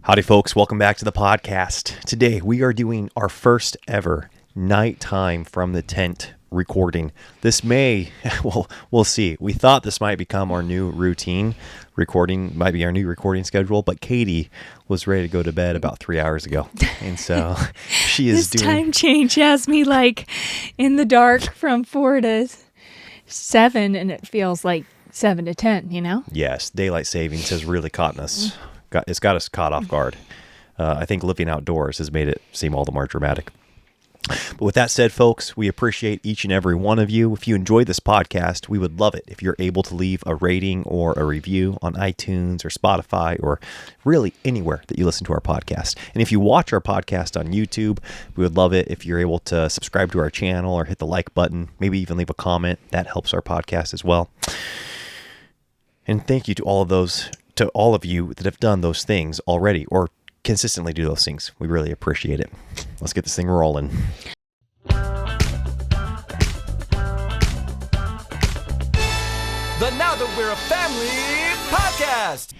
Howdy, folks. Welcome back to the podcast. Today, we are doing our first ever nighttime from the tent recording. This may, well, we'll see. We thought this might become our new routine. Recording might be our new recording schedule, but Katie was ready to go to bed about 3 hours ago. And so she is this time change has me like in the dark from 4 to 7, and it feels like 7 to 10, you know? Yes, daylight savings has really caught us. It's got us caught off guard. I think living outdoors has made it seem all the more dramatic. But with that said, folks, we appreciate each and every one of you. If you enjoyed this podcast, we would love it if you're able to leave a rating or a review on iTunes or Spotify or really anywhere that you listen to our podcast. And if you watch our podcast on YouTube, we would love it if you're able to subscribe to our channel or hit the like button, maybe even leave a comment. That helps our podcast as well. And thank you to all of you that have done those things already or consistently do those things. We really appreciate it. Let's get this thing rolling. The Now That We're a Family podcast.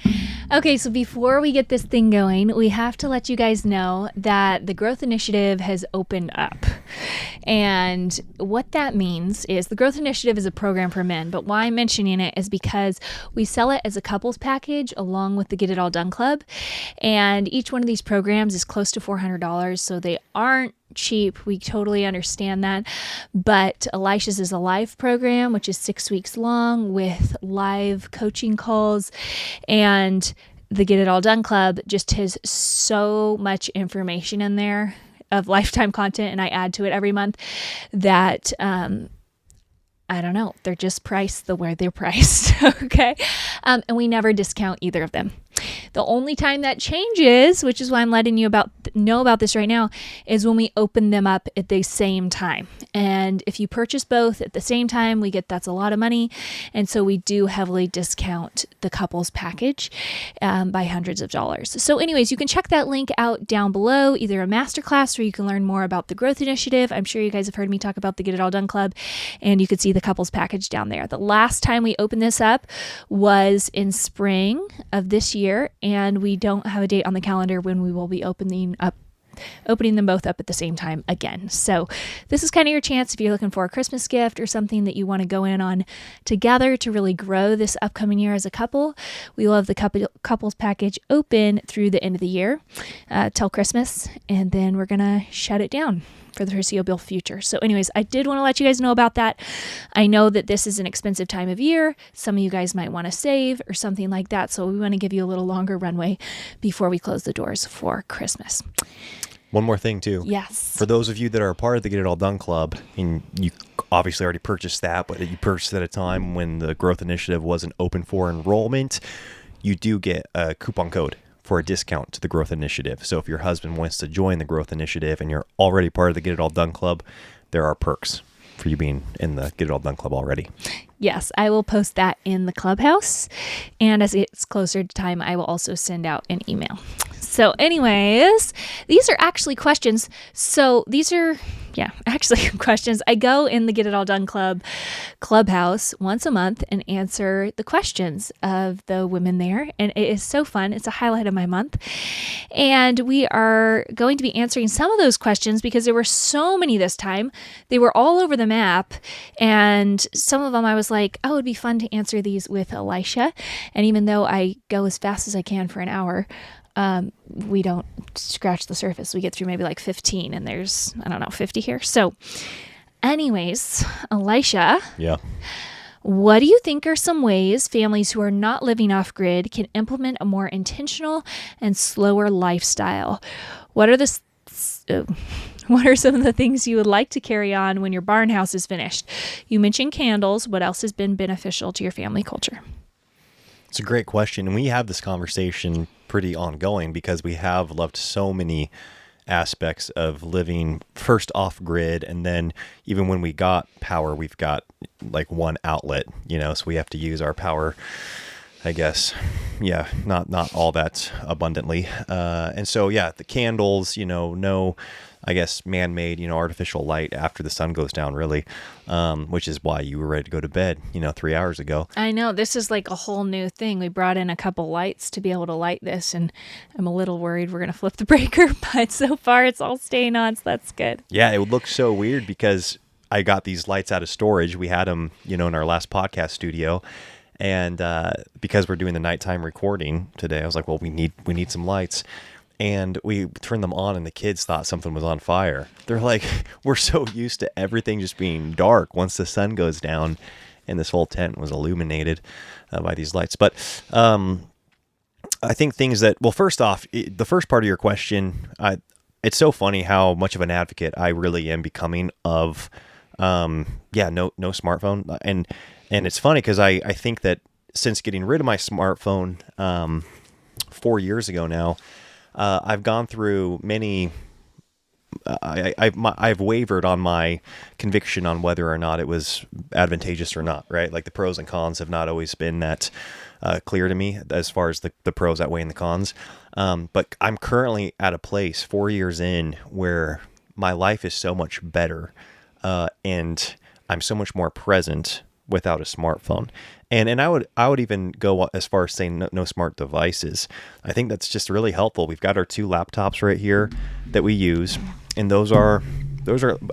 Okay, so before we get this thing going, we have to let you guys know that the Growth Initiative has opened up. And what that means is the Growth Initiative is a program for men, but why I'm mentioning it is because we sell it as a couples package along with the Get It All Done Club. And each one of these programs is close to $400, so they aren't cheap. We totally understand that. But Elisha's is a live program, which is 6 weeks long with live coaching calls. And the Get It All Done Club just has so much information in there of lifetime content, and I add to it every month that I don't know, they're just priced the way they're priced. Okay. And we never discount either of them. The only time that changes, which is why I'm letting you know about this right now, is when we open them up at the same time. And if you purchase both at the same time, that's a lot of money. And so we do heavily discount the couples package by hundreds of dollars. So anyways, you can check that link out down below, either a masterclass where you can learn more about the Growth Initiative. I'm sure you guys have heard me talk about the Get It All Done Club, and you could see the couples package down there. The last time we opened this up was in spring of this year, and we don't have a date on the calendar when we will be opening them both up at the same time again. So this is kind of your chance if you're looking for a Christmas gift or something that you want to go in on together to really grow this upcoming year as a couple. We will have the couples package open through the end of the year till Christmas, and then we're going to shut it down for the foreseeable future. So anyways, I did want to let you guys know about that. I know that this is an expensive time of year. Some of you guys might want to save or something like that. So we want to give you a little longer runway before we close the doors for Christmas. One more thing too. Yes. For those of you that are a part of the Get It All Done Club, and you obviously already purchased that, but you purchased at a time when the Growth Initiative wasn't open for enrollment, you do get a coupon code for a discount to the Growth Initiative. So if your husband wants to join the Growth Initiative and you're already part of the Get It All Done Club, there are perks for you being in the Get It All Done Club already. Yes, I will post that in the clubhouse. And as it gets closer to time, I will also send out an email. So anyways, these are actually questions. So these are, actually questions. I go in the Get It All Done clubhouse once a month and answer the questions of the women there. And it is so fun. It's a highlight of my month. And we are going to be answering some of those questions because there were so many this time. They were all over the map. And some of them I was like, oh, it'd be fun to answer these with Elisha. And even though I go as fast as I can for an hour, we don't scratch the surface. We get through maybe like 15 and there's, 50 here. So anyways, Elisha. Yeah. What do you think are some ways families who are not living off grid can implement a more intentional and slower lifestyle? What are some of the things you would like to carry on when your barn house is finished? You mentioned candles. What else has been beneficial to your family culture? It's a great question. And we have this conversation pretty ongoing because we have loved so many aspects of living first off grid. And then even when we got power, we've got like one outlet, so we have to use our power, I guess. Yeah. Not all that abundantly. And so, the candles, no I guess, man-made, artificial light after the sun goes down, really, which is why you were ready to go to bed, 3 hours ago. I know. This is like a whole new thing. We brought in a couple lights to be able to light this, and I'm a little worried we're going to flip the breaker, but so far it's all staying on, so that's good. Yeah, it would look so weird because I got these lights out of storage. We had them, in our last podcast studio. And because we're doing the nighttime recording today, I was like, well, we need some lights. And we turned them on, and the kids thought something was on fire. They're like, we're so used to everything just being dark once the sun goes down, and this whole tent was illuminated by these lights. But I think things that, well, first off, the first part of your question, it's so funny how much of an advocate I really am becoming of, no smartphone. And it's funny because I think that since getting rid of my smartphone 4 years ago now, I've gone through many. I've wavered on my conviction on whether or not it was advantageous or not. Right, like the pros and cons have not always been that clear to me as far as the pros outweighing the cons. But I'm currently at a place 4 years in where my life is so much better, and I'm so much more present without a smartphone. And I would even go as far as saying no smart devices. I think that's just really helpful. We've got our 2 laptops right here that we use, and those are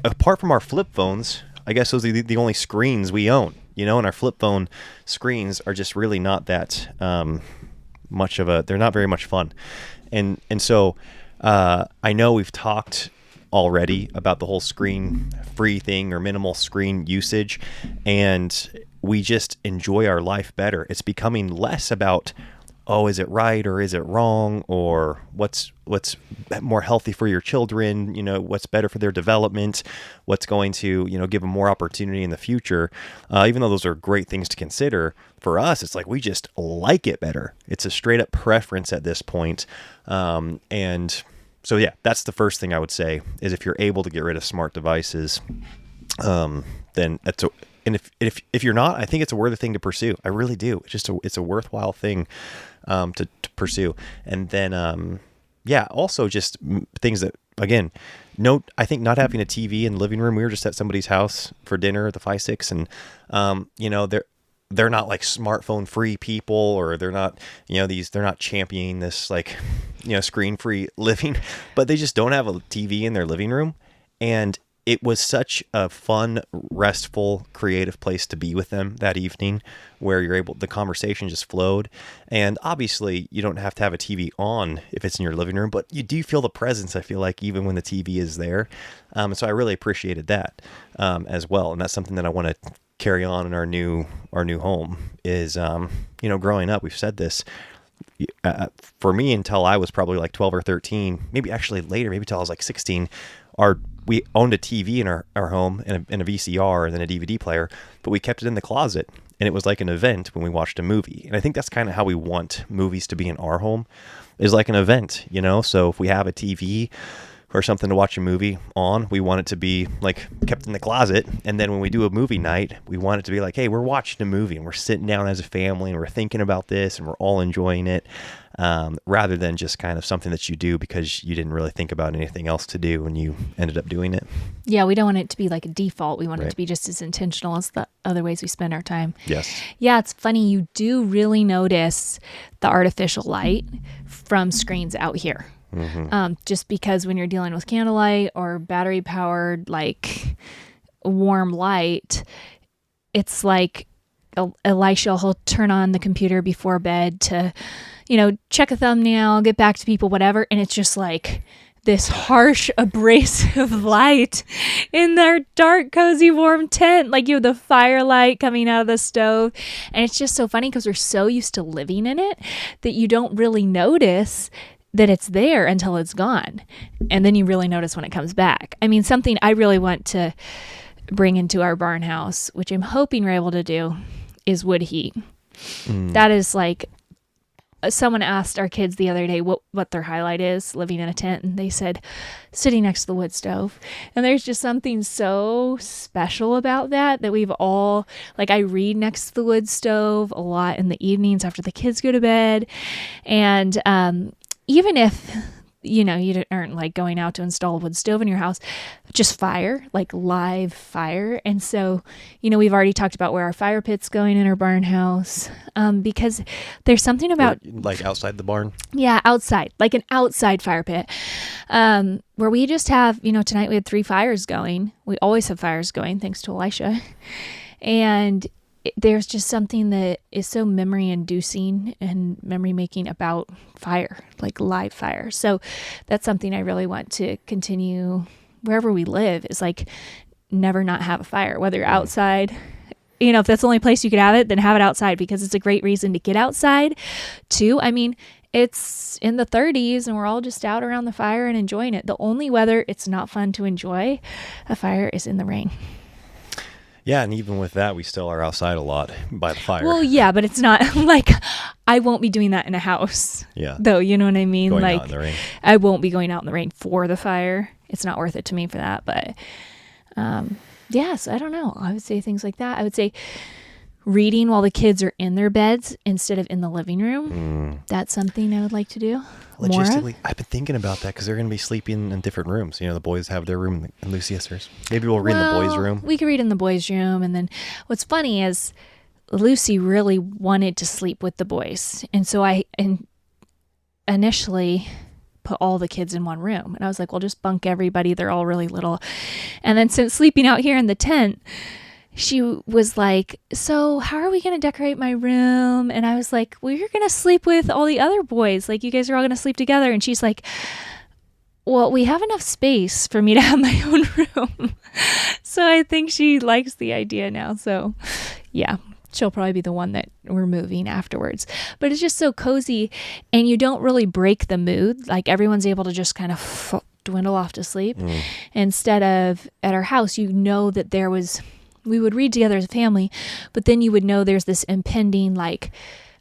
apart from our flip phones, I guess those are the only screens we own, and our flip phone screens are just really not that they're not very much fun. And so I know we've talked already about the whole screen free thing or minimal screen usage, and we just enjoy our life better. It's becoming less about, is it right or is it wrong, or what's more healthy for your children, what's better for their development, what's going to, give them more opportunity in the future. Even though those are great things to consider, for us, it's like we just like it better. It's a straight up preference at this point. And so, yeah, that's the first thing I would say is if you're able to get rid of smart devices, then that's and if you're not, I think it's a worthy thing to pursue. I really do. It's a worthwhile thing to pursue. And then also just things that, again, I think not having a TV in the living room. We were just at somebody's house for dinner at the 5-6, and they're not like smartphone free people, or they're not they're not championing this like screen free living, but they just don't have a TV in their living room. And it was such a fun, restful, creative place to be with them that evening, where the conversation just flowed. And obviously you don't have to have a TV on if it's in your living room, but you do feel the presence, I feel like, even when the TV is there. So I really appreciated that as well. And that's something that I want to carry on in our new home is, growing up, we've said this, for me, until I was probably like 12 or 13, maybe actually later, maybe till I was like 16, we owned a TV in our home and a VCR and then a DVD player, but we kept it in the closet, and it was like an event when we watched a movie. And I think that's kind of how we want movies to be in our home, is like an event, So if we have a TV or something to watch a movie on, we want it to be like kept in the closet. And then when we do a movie night, we want it to be like, hey, we're watching a movie and we're sitting down as a family and we're thinking about this and we're all enjoying it, rather than just kind of something that you do because you didn't really think about anything else to do and you ended up doing it. Yeah, we don't want it to be like a default. We want it to be just as intentional as the other ways we spend our time. Yes. Yeah, it's funny. You do really notice the artificial light from screens out here. Mm-hmm. Just because when you're dealing with candlelight or battery powered, like warm light, it's like Elisha will turn on the computer before bed to, check a thumbnail, get back to people, whatever. And it's just like this harsh, abrasive light in their dark, cozy, warm tent. Like you have the firelight coming out of the stove. And it's just so funny because we're so used to living in it that you don't really notice that it's there until it's gone. And then you really notice when it comes back. I mean, something I really want to bring into our barn house, which I'm hoping we're able to do, is wood heat. That is like, someone asked our kids the other day what their highlight is living in a tent, and they said sitting next to the wood stove. And there's just something so special about that we've all, like, I read next to the wood stove a lot in the evenings after the kids go to bed. And even if you aren't like going out to install a wood stove in your house, just fire, like live fire. And so, we've already talked about where our fire pit's going in our barn house, because there's something about like outside the barn. Yeah, outside, like an outside fire pit, where we just have, tonight we had 3 fires going. We always have fires going, thanks to Elisha. And there's just something that is so memory inducing and memory making about fire, like live fire. So that's something I really want to continue wherever we live, is like never not have a fire, whether you're outside. If that's the only place you could have it, then have it outside, because it's a great reason to get outside too. I mean, it's in the 30s and we're all just out around the fire and enjoying it. The only weather it's not fun to enjoy a fire is in the rain. Yeah, and even with that, we still are outside a lot by the fire. Well, yeah, but it's not like I won't be doing that in a house. Yeah. Though, you know what I mean? Going like out in the rain. I won't be going out in the rain for the fire. It's not worth it to me for that. But yes, I don't know. I would say things like that. I would say reading while the kids are in their beds instead of in the living room. That's something I would like to do. Logistically, I've been thinking about that because they're going to be sleeping in different rooms. The boys have their room and Lucy has hers. Maybe we'll read in the boys' room. We could read in the boys' room. And then what's funny is Lucy really wanted to sleep with the boys. And so I initially put all the kids in one room. And I was like, well, just bunk everybody. They're all really little. And then since sleeping out here in the tent, she was like, so how are we going to decorate my room? And I was like, well, you're going to sleep with all the other boys. Like, you guys are all going to sleep together. And she's like, well, we have enough space for me to have my own room. So I think she likes the idea now. So yeah, she'll probably be the one that we're moving afterwards. But it's just so cozy, and you don't really break the mood. Like, everyone's able to just kind of dwindle off to sleep. Instead of at our house, that we would read together as a family, but then you would know there's this impending, like,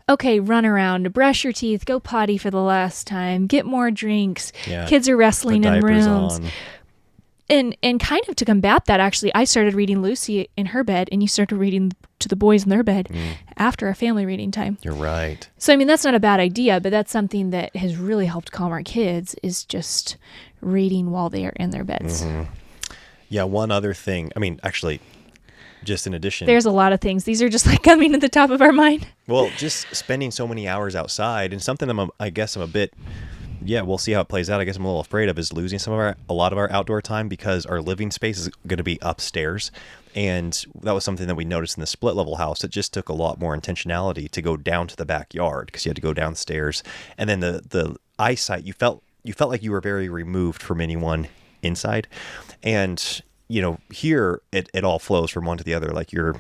okay, run around, brush your teeth, go potty for the last time, get more drinks. Yeah, kids are wrestling in rooms. And kind of to combat that, actually, I started reading Lucy in her bed, and you started reading to the boys in their bed after a family reading time. You're right. So, I mean, that's not a bad idea, but that's something that has really helped calm our kids, is just reading while they are in their beds. Yeah, one other thing. I mean, actually, just in addition, there's a lot of things. These are just like coming to the top of our mind. Well, just spending so many hours outside, and something I guess I'm a bit, we'll see how it plays out. I guess I'm a little afraid of is losing a lot of our outdoor time, because our living space is going to be upstairs. And that was something that we noticed in the split level house. It just took a lot more intentionality to go down to the backyard, because you had to go downstairs. And then the eyesight, you felt like you were very removed from anyone inside. And here it all flows from one to the other. Like you're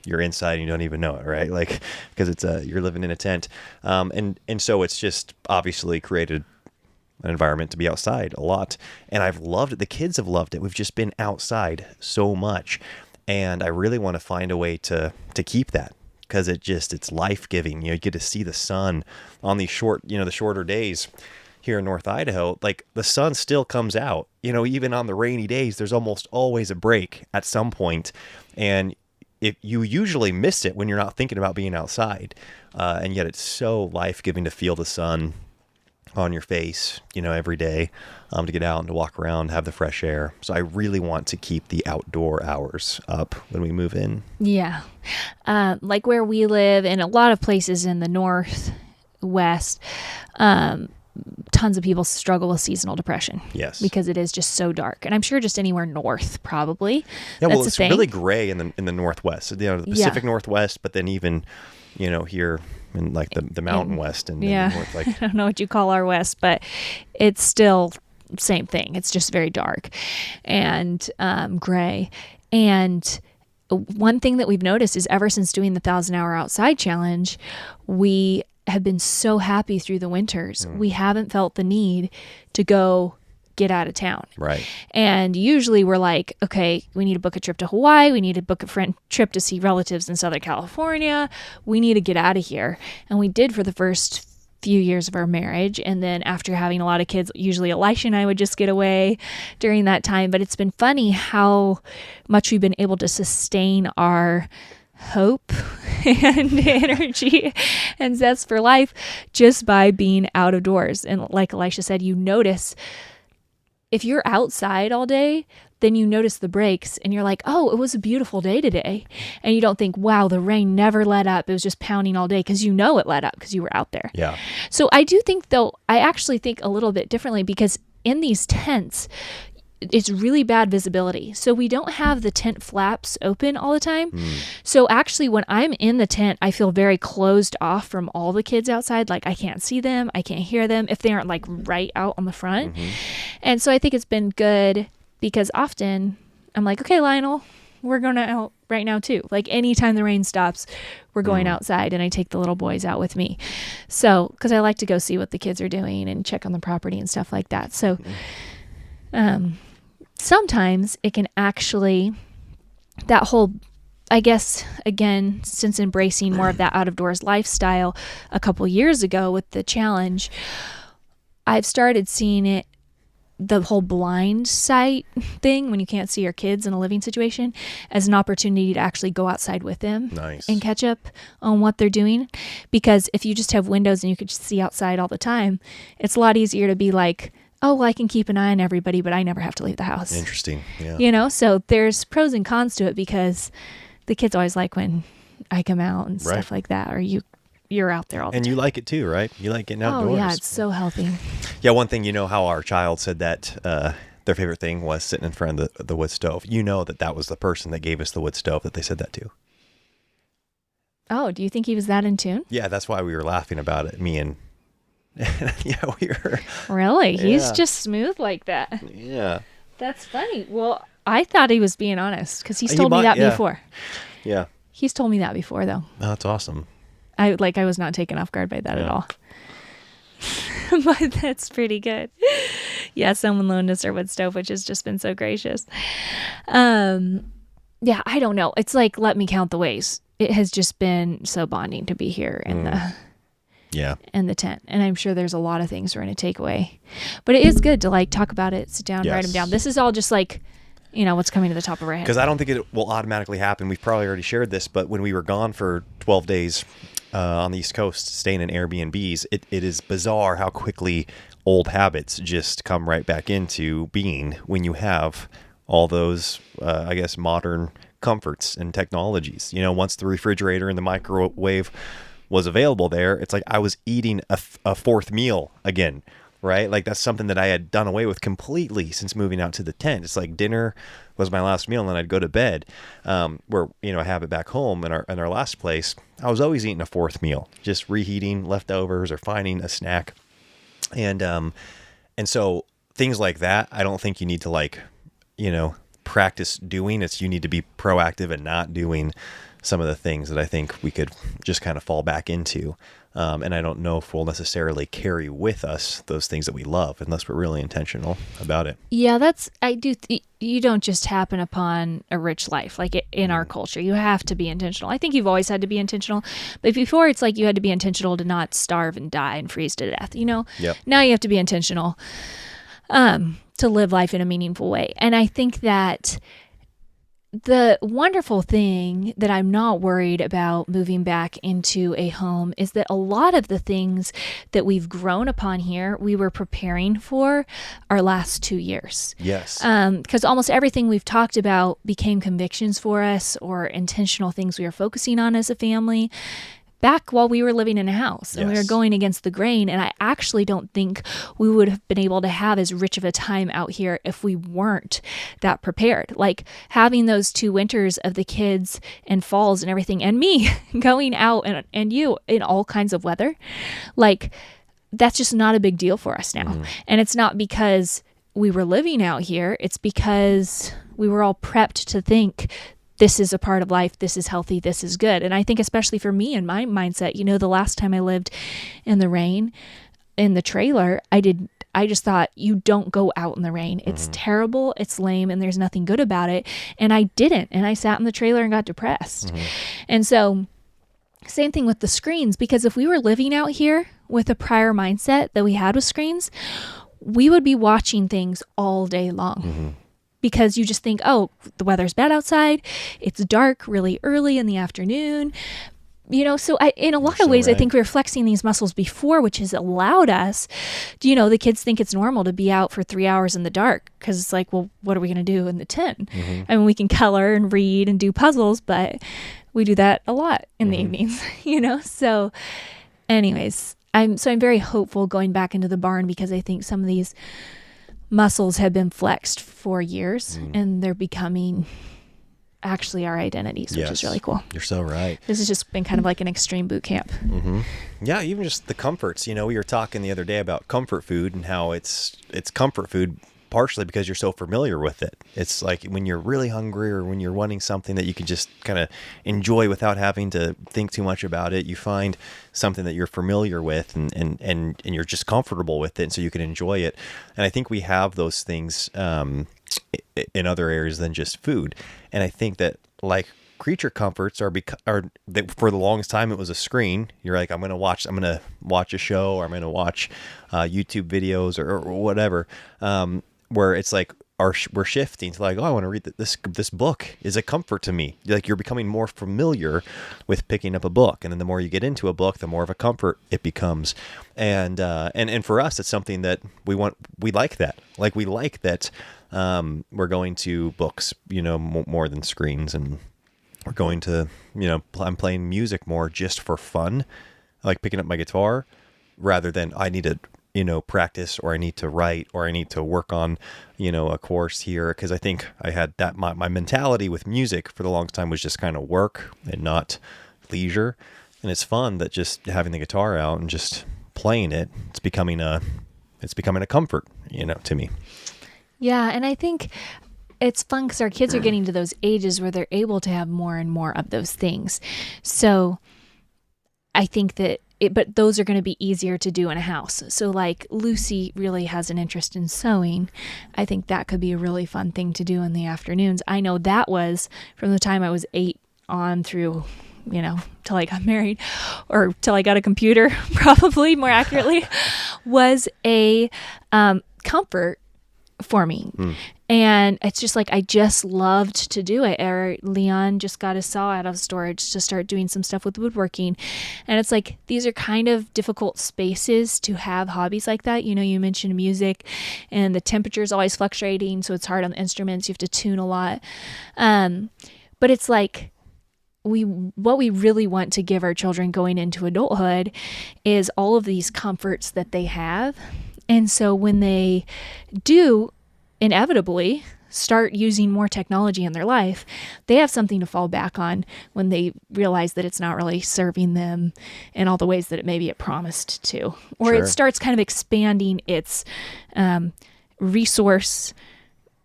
inside and you don't even know it, right? Like, because it's you're living in a tent, and so it's just obviously created an environment to be outside a lot. And I've loved it. The kids have loved it. We've just been outside so much, and I really want to find a way to keep that, because it's life-giving. You get to see the sun on these the shorter days. Here in North Idaho, like, the sun still comes out, even on the rainy days. There's almost always a break at some point, and you usually miss it when you're not thinking about being outside, and yet it's so life-giving to feel the sun on your face, every day, to get out and to walk around, have the fresh air. So I really want to keep the outdoor hours up when we move in. Yeah. Like where we live, in a lot of places in the Northwest, tons of people struggle with seasonal depression. Yes. Because it is just so dark. And I'm sure just anywhere north, probably. Yeah, well, it's really gray in the Northwest. The Pacific Northwest, but then even, here in like the Mountain West and the North. Like, I don't know what you call our West, but it's still same thing. It's just very dark and gray. And one thing that we've noticed is, ever since doing the 1,000-hour outside challenge, we have been so happy through the winters. We haven't felt the need to go get out of town. Right. And usually we're like, okay, we need to book a trip to Hawaii. We need to book a trip to see relatives in Southern California. We need to get out of here. And we did for the first few years of our marriage. And then after having a lot of kids, usually Elisha and I would just get away during that time. But it's been funny how much we've been able to sustain our hope and energy and zest for life just by being out of doors. And like Elisha said, you notice if you're outside all day, then you notice the breaks and you're like, oh, it was a beautiful day today. And you don't think, wow, the rain never let up. It was just pounding all day, because you know it let up because you were out there. Yeah. So I do think, though, I actually think a little bit differently, because in these tents, it's really bad visibility. So we don't have the tent flaps open all the time. So actually, when I'm in the tent, I feel very closed off from all the kids outside. Like, I can't see them. I can't hear them if they aren't like right out on the front. And so I think it's been good, because often I'm like, okay, Lionel, we're going out right now too. Like, anytime the rain stops, we're going outside, and I take the little boys out with me. So, because I like to go see what the kids are doing and check on the property and stuff like that. So, sometimes it can actually, that whole, I guess, again, since embracing more of that out of doors lifestyle a couple years ago with the challenge, I've started seeing it, the whole blind sight thing, when you can't see your kids in a living situation, as an opportunity to actually go outside with them. Nice. And catch up on what they're doing. Because if you just have windows and you could just see outside all the time, it's a lot easier to be like, oh, well, I can keep an eye on everybody, but I never have to leave the house. Interesting. Yeah. So there's pros and cons to it, because the kids always like when I come out and stuff like that, or you're out there all the time. And you like it too, right? You like getting outdoors. Oh, yeah, it's so healthy. Yeah, one thing, how our child said that their favorite thing was sitting in front of the wood stove. That was the person that gave us the wood stove that they said that to. Oh, do you think he was that in tune? Yeah, that's why we were laughing about it, me and... yeah, we were... Really? Yeah. He's just smooth like that. Yeah. That's funny. Well, I thought he was being honest, because he's told me that before. Yeah. He's told me that before, though. Oh, that's awesome. I was not taken off guard by that at all. But that's pretty good. Yeah, someone loaned us our wood stove, which has just been so gracious. Yeah, I don't know. It's like, let me count the ways. It has just been so bonding to be here in the tent. And I'm sure there's a lot of things we're going to take away. But it is good to like talk about it, sit down, write them down. This is all just like, what's coming to the top of our head. Because I don't think it will automatically happen. We've probably already shared this, but when we were gone for 12 days on the East Coast, staying in Airbnbs, it is bizarre how quickly old habits just come right back into being when you have all those, I guess, modern comforts and technologies. Once the refrigerator and the microwave was available there, it's like I was eating a fourth meal again. Right? Like, that's something that I had done away with completely since moving out to the tent. It's like dinner was my last meal, and then I'd go to bed. Where, I have it back home in our last place, I was always eating a fourth meal, just reheating leftovers or finding a snack. And so things like that, I don't think you need to practice doing. You need to be proactive and not doing some of the things that I think we could just kind of fall back into. And I don't know if we'll necessarily carry with us those things that we love unless we're really intentional about it. Yeah, you don't just happen upon a rich life like in our culture. You have to be intentional. I think you've always had to be intentional, but before it's like you had to be intentional to not starve and die and freeze to death, Yep. Now you have to be intentional to live life in a meaningful way. And I think that the wonderful thing that I'm not worried about moving back into a home is that a lot of the things that we've grown upon here, we were preparing for our last 2 years. Yes. Because almost everything we've talked about became convictions for us or intentional things we were focusing on as a family back while we were living in a house and we were going against the grain. And I actually don't think we would have been able to have as rich of a time out here if we weren't that prepared. Like having those 2 winters of the kids and falls and everything, and me going out and you in all kinds of weather, like that's just not a big deal for us now. And it's not because we were living out here. It's because we were all prepped to think this is a part of life. This is healthy. This is good. And I think especially for me and my mindset, the last time I lived in the rain in the trailer, I just thought, you don't go out in the rain. It's terrible. It's lame. And there's nothing good about it. And I didn't. And I sat in the trailer and got depressed. And so same thing with the screens, because if we were living out here with a prior mindset that we had with screens, we would be watching things all day long. because you just think, oh, the weather's bad outside. It's dark really early in the afternoon. So in a lot of ways, I think we were flexing these muscles before, which has allowed us, the kids think it's normal to be out for 3 hours in the dark because it's like, well, what are we going to do in the tent? Mm-hmm. I mean, we can color and read and do puzzles, but we do that a lot in the evenings, So anyways, I'm very hopeful going back into the barn because I think some of these muscles have been flexed for years and they're becoming actually our identities, which is really cool. You're so right. This has just been kind of like an extreme boot camp. Mm-hmm. Yeah, even just the comforts. We were talking the other day about comfort food and how it's comfort food partially because you're so familiar with it. It's like when you're really hungry or when you're wanting something that you can just kind of enjoy without having to think too much about it, you find something that you're familiar with and you're just comfortable with it, and so you can enjoy it. And I think we have those things in other areas than just food. And I think that like creature comforts are for the longest time it was a screen. You're like, I'm going to watch a show, or I'm going to watch YouTube videos or whatever. Where it's like we're shifting to like, oh, I want to read this book is a comfort to me. Like you're becoming more familiar with picking up a book, and then the more you get into a book, the more of a comfort it becomes. And for us, it's something that we want. We like that. Like we like that. We're going to books, more than screens, and we're going to, I'm playing music more just for fun, like picking up my guitar, rather than I need to, practice, or I need to write, or I need to work on, a course here. Because I think I had that, my mentality with music for the longest time was just kind of work and not leisure. And it's fun that just having the guitar out and just playing it, it's becoming a comfort, to me. Yeah, and I think it's fun because our kids are getting to those ages where they're able to have more and more of those things. So I think that but those are going to be easier to do in a house. So like Lucy really has an interest in sewing. I think that could be a really fun thing to do in the afternoons. I know that was from the time I was 8 on through, till I got married, or till I got a computer, probably more accurately, was a comfort for me. And it's just like, I just loved to do it. Or Leon just got a saw out of storage to start doing some stuff with woodworking. And it's like, these are kind of difficult spaces to have hobbies like that. You mentioned music and the temperature is always fluctuating. So it's hard on the instruments. You have to tune a lot. But it's like, what we really want to give our children going into adulthood is all of these comforts that they have. And so when they do inevitably start using more technology in their life, they have something to fall back on when they realize that it's not really serving them in all the ways that maybe it promised to. Or it starts kind of expanding its resource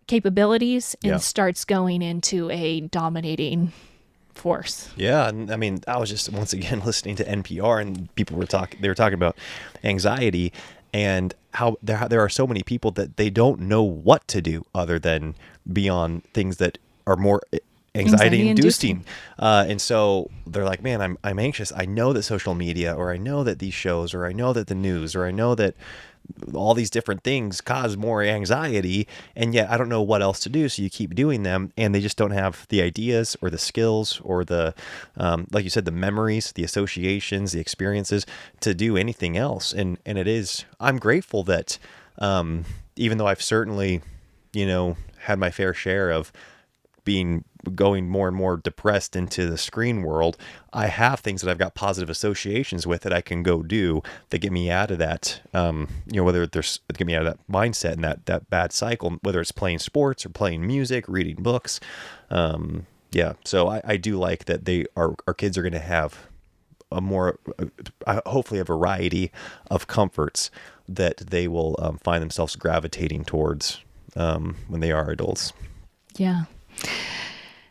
capabilities and starts going into a dominating force. Yeah, and I mean, I was just once again listening to NPR, and people were talking about anxiety and how there are so many people that they don't know what to do other than be on things that are more anxiety inducing. And so they're like, man, I'm anxious. I know that social media, or I know that these shows, or I know that the news, or I know that all these different things cause more anxiety, and yet I don't know what else to do. So you keep doing them, and they just don't have the ideas or the skills or the, like you said, the memories, the associations, the experiences to do anything else. And I'm grateful that, even though I've certainly, had my fair share of going more and more depressed into the screen world, I have things that I've got positive associations with that I can go do that get me out of that, whether there's get me out of that mindset and that bad cycle, whether it's playing sports or playing music, reading books. So I do like that our kids are going to have a more, hopefully a variety of comforts that they will find themselves gravitating towards when they are adults. Yeah.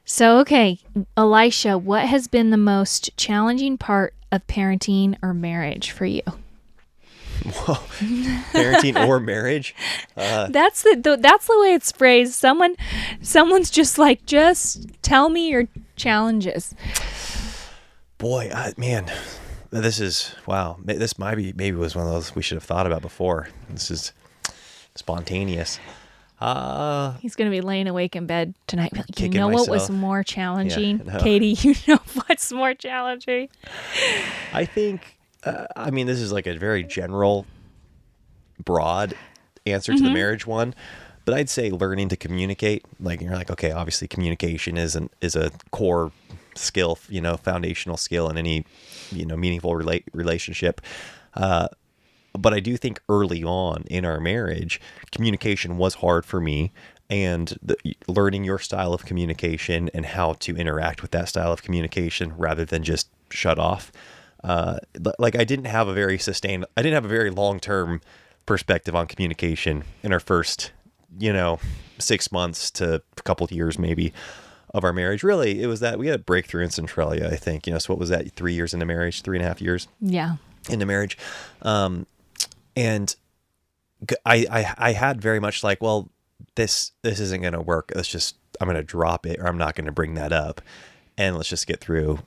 So, okay, Elisha, what has been the most challenging part of parenting or marriage for you? Whoa. Parenting or marriage? That's the way it's phrased. Someone's just like, just tell me your challenges. Boy, man, this is, wow. This maybe was one of those we should have thought about before. This is spontaneous. He's going to be laying awake in bed tonight. Like, you Kicking know what was myself. more challenging? Yeah, no. Katie, you know what's more challenging? I think, I mean, this is like a very general, broad answer to the marriage one, but I'd say learning to communicate. Like, you're like, okay, obviously communication is a core skill, foundational skill in any, meaningful relationship. But I do think early on in our marriage, communication was hard for me, and learning your style of communication and how to interact with that style of communication rather than just shut off. Like I didn't have a very long-term perspective on communication in our first, 6 months to a couple of years maybe of our marriage. Really, it was that we had a breakthrough in Centralia, I think. So what was that? 3 years into marriage, 3.5 years? Yeah. Into marriage. And I had very much like, well, this isn't going to work. I'm going to drop it, or I'm not going to bring that up. And let's just get through,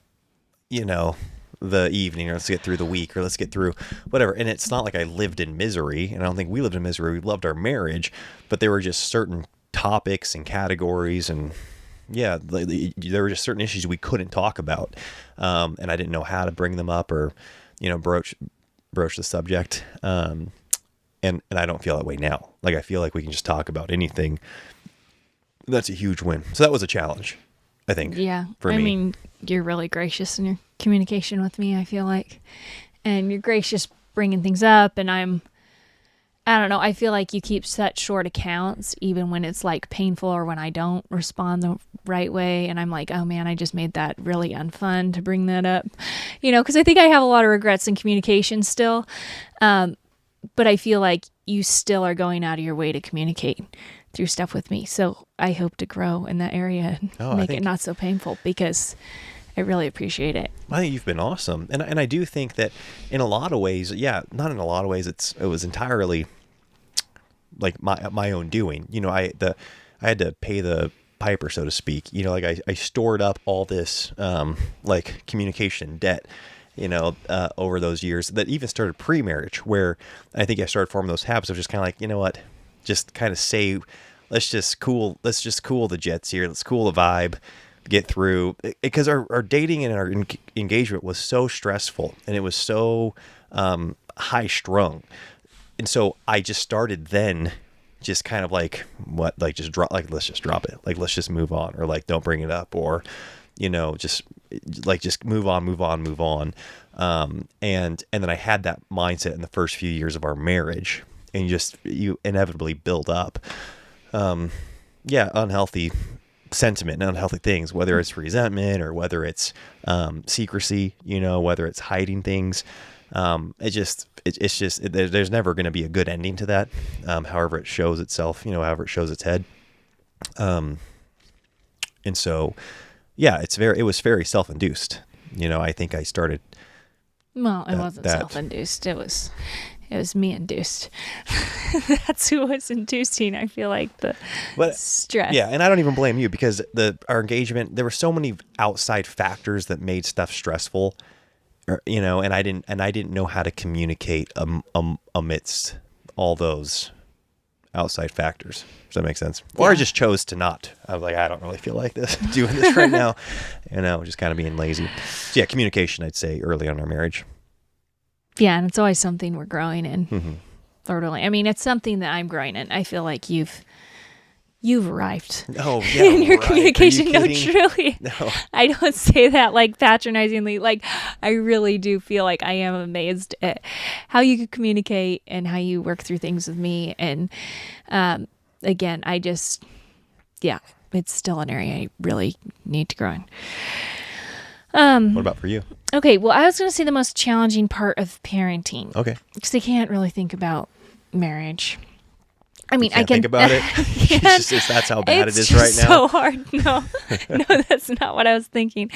the evening, or let's get through the week, or let's get through whatever. And it's not like I lived in misery, and I don't think we lived in misery. We loved our marriage, but there were just certain topics and categories, and there were just certain issues we couldn't talk about. And I didn't know how to bring them up or, broach the subject. And I don't feel that way now. Like, I feel like we can just talk about anything. That's a huge win. So that was a challenge, I think. Yeah. For me. I mean, you're really gracious in your communication with me, I feel like. And you're gracious bringing things up. And I don't know, I feel like you keep such short accounts, even when it's like painful or when I don't respond the right way. And I'm like, oh man, I just made that really unfun to bring that up, because I think I have a lot of regrets in communication still. But I feel like you still are going out of your way to communicate through stuff with me. So I hope to grow in that area and make it not so painful, because I really appreciate it. I think you've been awesome. And I do think that in a lot of ways, not in a lot of ways, it was entirely like my own doing. I had to pay the piper, so to speak. Like I stored up all this like communication debt, over those years that even started pre-marriage, where I think I started forming those habits of just kind of like, what, just kind of say, let's just cool the jets here. Let's cool the vibe, get through, because our dating and our engagement was so stressful, and it was so high strung. And so I just started then just kind of like, let's just drop it. Like, let's just move on, or like, don't bring it up, or, just move on. And then I had that mindset in the first few years of our marriage, and you inevitably build up, unhealthy sentiment and unhealthy things, whether it's resentment or whether it's, secrecy, whether it's hiding things. There's never going to be a good ending to that. However it shows itself, however it shows its head. And so, it was very self-induced. I think I started. Well, it wasn't self-induced. It was me induced. That's who was inducing, I feel like, the stress. Yeah, and I don't even blame you, because our engagement, there were so many outside factors that made stuff stressful. And I didn't know how to communicate amidst all those outside factors. Does that make sense? Yeah. Or I just chose to not. I was like, I don't really feel like doing this right now. Just kind of being lazy. So communication, I'd say, early on in our marriage. Yeah, and it's always something we're growing in. Mm-hmm. Totally. I mean, it's something that I'm growing in. I feel like you've arrived in your communication. No, kidding? Truly. No. I don't say that like patronizingly. Like, I really do feel like I am amazed at how you could communicate and how you work through things with me. And again, it's still an area I really need to grow in. What about for you? Okay, well, I was going to say the most challenging part of parenting. Okay. Because I can't really think about marriage. I mean, I can think about it. That's how bad it is right now. So hard. No, that's not what I was thinking.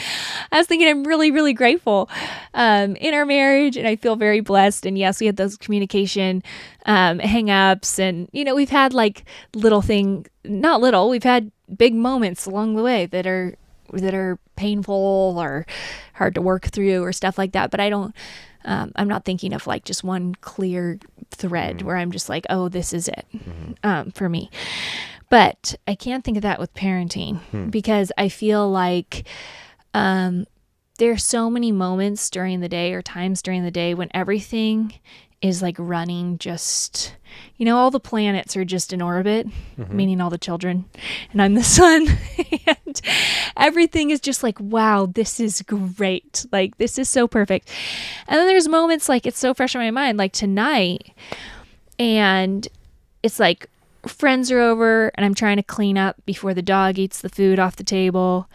I was thinking I'm really, really grateful in our marriage, and I feel very blessed. And yes, we had those communication hang-ups, and we've had like we've had big moments along the way that are that are painful or hard to work through or stuff like that. But I don't, I'm not thinking of like just one clear thread where I'm just like, oh, this is it for me. But I can't think of that with parenting because I feel like there are so many moments during the day or times during the day when everything is like running just, all the planets are just in orbit, meaning all the children, and I'm the sun, and everything is just like, wow, this is great. Like, this is so perfect. And then there's moments like it's so fresh in my mind, like tonight, and it's like friends are over and I'm trying to clean up before the dog eats the food off the table.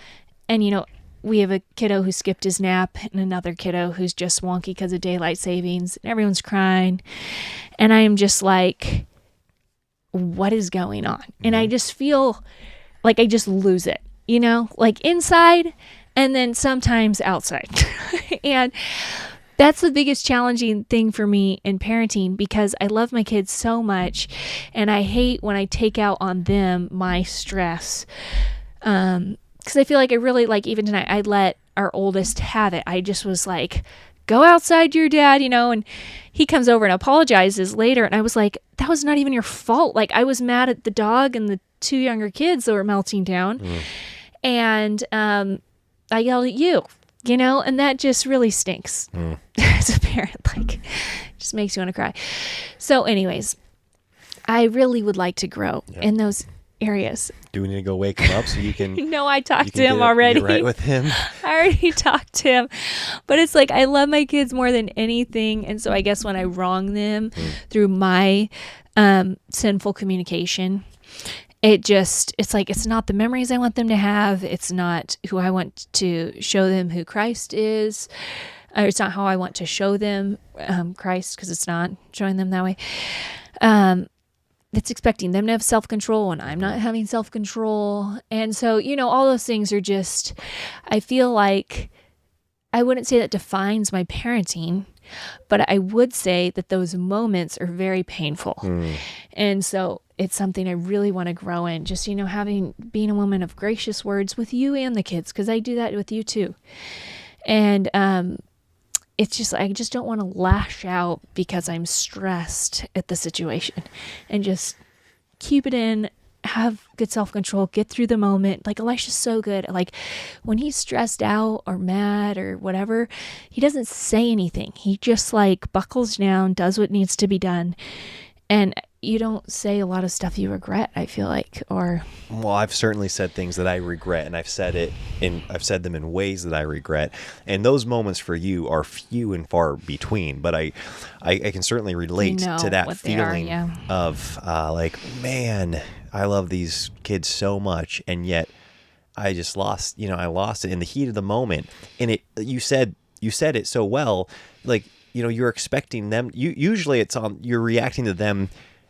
And, we have a kiddo who skipped his nap and another kiddo who's just wonky because of daylight savings. And everyone's crying. And I am just like, what is going on? And I just feel like I just lose it, like inside and then sometimes outside. And that's the biggest challenging thing for me in parenting because I love my kids so much. And I hate when I take out on them my stress. Because I feel like I really, like even tonight, I let our oldest have it. I just was like, go outside your dad, and he comes over and apologizes later. And I was like, that was not even your fault. Like I was mad at the dog and the two younger kids that were melting down. And I yelled at you, and that just really stinks as a parent. Like, just makes you want to cry. So anyways, I really would like to grow in those areas. Do we need to go wake him up so you can? No, I talked to him already. Get right with him. I already talked to him, but it's like I love my kids more than anything, and so I guess when I wrong them through my sinful communication, it's like it's not the memories I want them to have. It's not who I want to show them who Christ is. Or it's not how I want to show them Christ because it's not showing them that way. It's expecting them to have self-control and I'm not having self-control. And so, all those things are just, I feel like, I wouldn't say that defines my parenting, but I would say that those moments are very painful. And so it's something I really want to grow in, just, being a woman of gracious words with you and the kids, because I do that with you too. And, it's just, I just don't want to lash out because I'm stressed at the situation and just keep it in, have good self-control, get through the moment. Like Elisha's so good. Like when he's stressed out or mad or whatever, he doesn't say anything. He just like buckles down, does what needs to be done. And you don't say a lot of stuff you regret, I feel like, or... Well, I've certainly said things that I regret, and I've said them in ways that I regret. And those moments for you are few and far between, but I can certainly relate to that feeling of like, man, I love these kids so much, and yet I just lost, I lost it in the heat of the moment. And you said it so well, like, you're expecting them, usually you're reacting to them,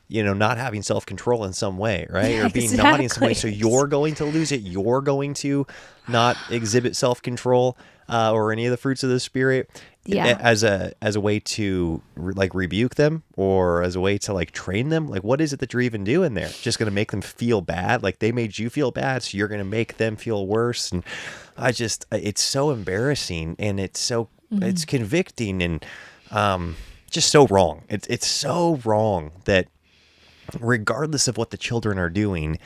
not having self-control in some way, right? Yeah, or being naughty in some way. So you're going to lose it. You're going to not exhibit self-control or any of the fruits of the Spirit as a way to like rebuke them or as a way to like train them. Like, what is it that you're even doing there? Just going to make them feel bad? Like they made you feel bad, so you're going to make them feel worse. And it's so embarrassing, and it's so it's convicting, and just so wrong. It's so wrong that regardless of what the children are doing,